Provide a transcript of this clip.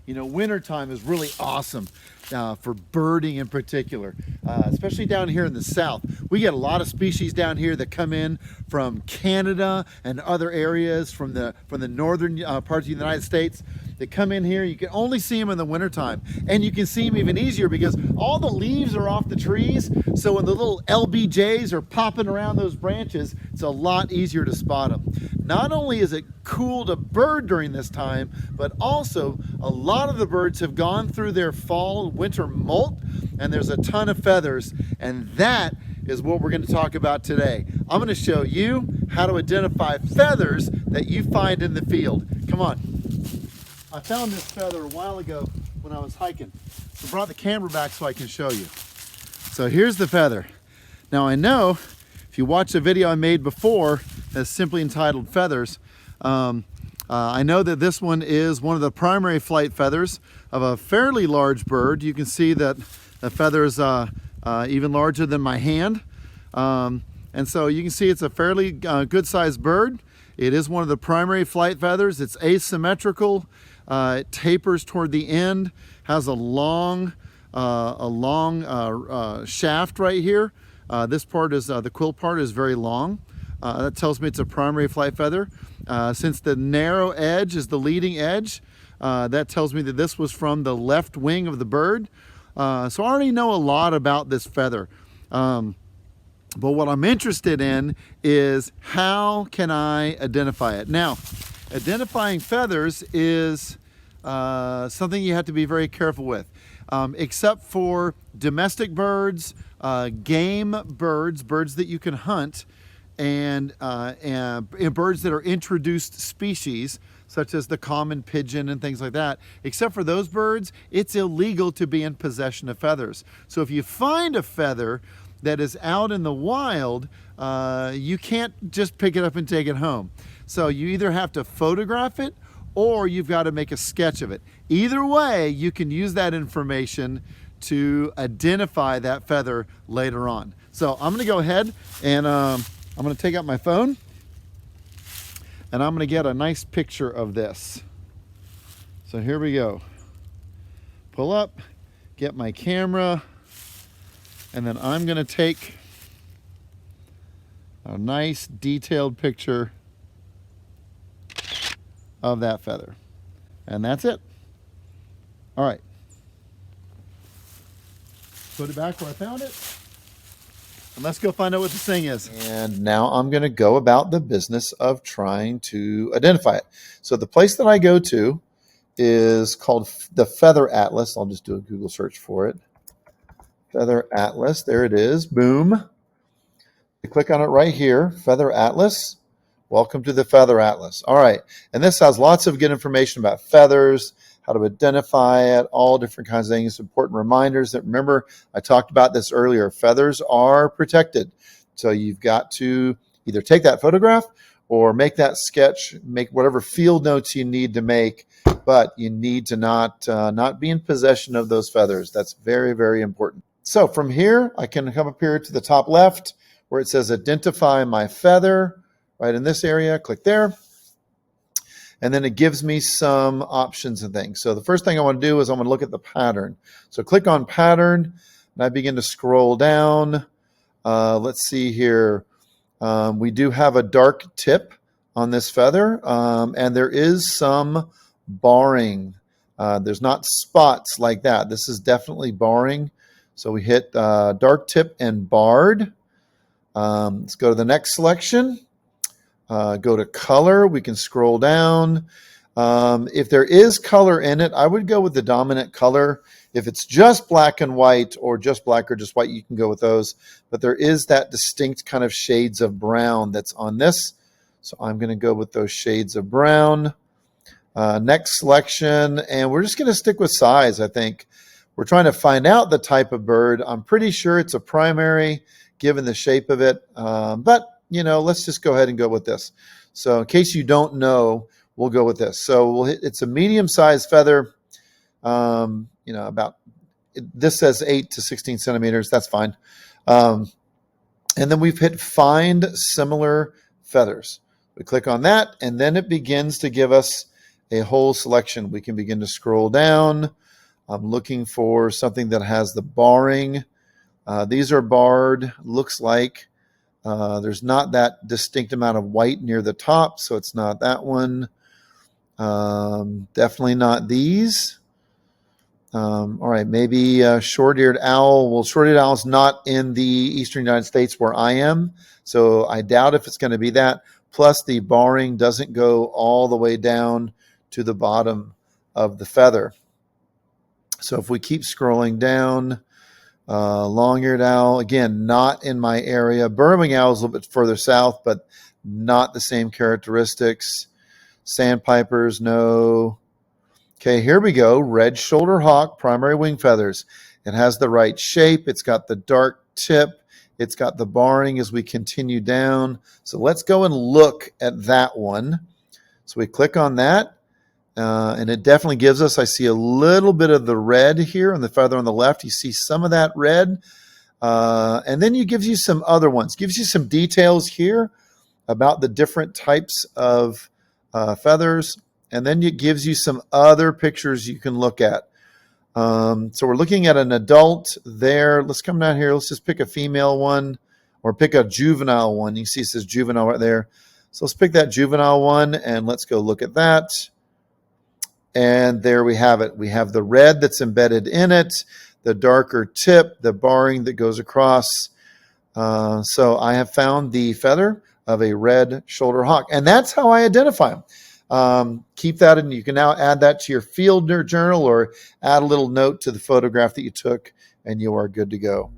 You know, wintertime is really awesome for birding in particular, especially down here in the south. We get a lot of species down here that come in from Canada and other areas from the northern parts of the United States. They come in here. You can only see them in the wintertime, and you can see them even easier because all the leaves are off the trees. So when the little LBJs are popping around those branches, it's a lot easier to spot them. Not only is it cool to bird during this time, but also a lot of the birds have gone through their fall winter molt, and there's a ton of feathers, and that is what we're going to talk about today. I'm going to show you how to identify feathers that you find in the field. Come on. I found this feather a while ago when I was hiking. I brought the camera back so I can show you. So here's the feather. Now I know if you watch the video I made before that's simply entitled Feathers, I know that this one is one of the primary flight feathers of a fairly large bird. You can see that the feather is even larger than my hand. And so you can see it's a fairly good sized bird. It is one of the primary flight feathers. It's asymmetrical. It tapers toward the end, has a long shaft right here. This part is, the quill part is very long. That tells me it's a primary flight feather. Since the narrow edge is the leading edge, that tells me that this was from the left wing of the bird. So I already know a lot about this feather. But what I'm interested in is how can I identify it? Now, identifying feathers is something you have to be very careful with. Except for domestic birds, game birds, birds that you can hunt, and birds that are introduced species, such as the common pigeon and things like that. Except for those birds, it's illegal to be in possession of feathers. So if you find a feather that is out in the wild, you can't just pick it up and take it home. So you either have to photograph it or you've got to make a sketch of it. Either way, you can use that information to identify that feather later on. So I'm going to go ahead and I'm going to take out my phone and I'm going to get a nice picture of this. So here we go. Pull up, get my camera, and then I'm going to take a nice detailed picture of that feather. And that's it. All right. Put it back where I found it. And let's go find out what this thing is. And now I'm going to go about the business of trying to identify it. So the place that I go to is called the Feather Atlas. I'll just do a Google search for it. Feather Atlas. There it is. Boom. You click on it right here. Feather Atlas. Welcome to the Feather Atlas. All right. And this has lots of good information about feathers, how to identify it, all different kinds of things, important reminders that, remember, I talked about this earlier. Feathers are protected. So you've got to either take that photograph or make that sketch, make whatever field notes you need to make, but you need to not be in possession of those feathers. That's very, very important. So from here, I can come up here to the top left where it says identify my feather. Right in this area, click there. And then it gives me some options and things. So the first thing I want to do is I want to look at the pattern. So click on pattern, and I begin to scroll down. Let's see here. We do have a dark tip on this feather, and there is some barring. There's not spots like that. This is definitely barring. So we hit dark tip and barred. Let's go to the next selection. Go to color. We can scroll down. If there is color in it, I would go with the dominant color. If it's just black and white or just black or just white, you can go with those. But there is that distinct kind of shades of brown that's on this. So I'm going to go with those shades of brown. Next selection. And we're just going to stick with size, I think. We're trying to find out the type of bird. I'm pretty sure it's a primary given the shape of it. But you know, let's just go ahead and go with this. So in case you don't know, we'll go with this. So we'll hit, it's a medium-sized feather. You know, this says 8 to 16 centimeters. That's fine. And then we've hit find similar feathers. We click on that, and then it begins to give us a whole selection. We can begin to scroll down. I'm looking for something that has the barring. These are barred, looks like. There's not that distinct amount of white near the top, so it's not that one. Definitely not these. All right, maybe short-eared owl. Well, short-eared owl is not in the eastern United States where I am, so I doubt if it's going to be that. Plus, the barring doesn't go all the way down to the bottom of the feather. So if we keep scrolling down, long-eared owl, again, not in my area. Burrowing owl is a little bit further south, but not the same characteristics. Sandpipers, no. Okay, here we go. Red shoulder hawk, primary wing feathers. It has the right shape. It's got the dark tip. It's got the barring as we continue down. So let's go and look at that one. So we click on that, and it definitely gives us, I see a little bit of the red here on the feather on the left. You see some of that red. And then it gives you some other ones. Gives you some details here about the different types of feathers. And then it gives you some other pictures you can look at. So we're looking at an adult there. Let's come down here. Let's just pick a female one or pick a juvenile one. You see it says juvenile right there. So let's pick that juvenile one and let's go look at that. And there we have it. We have the red that's embedded in it, the darker tip, the barring that goes across. So I have found the feather of a red shoulder hawk. And that's how I identify them. Keep that, and you can now add that to your field journal or add a little note to the photograph that you took, and you are good to go.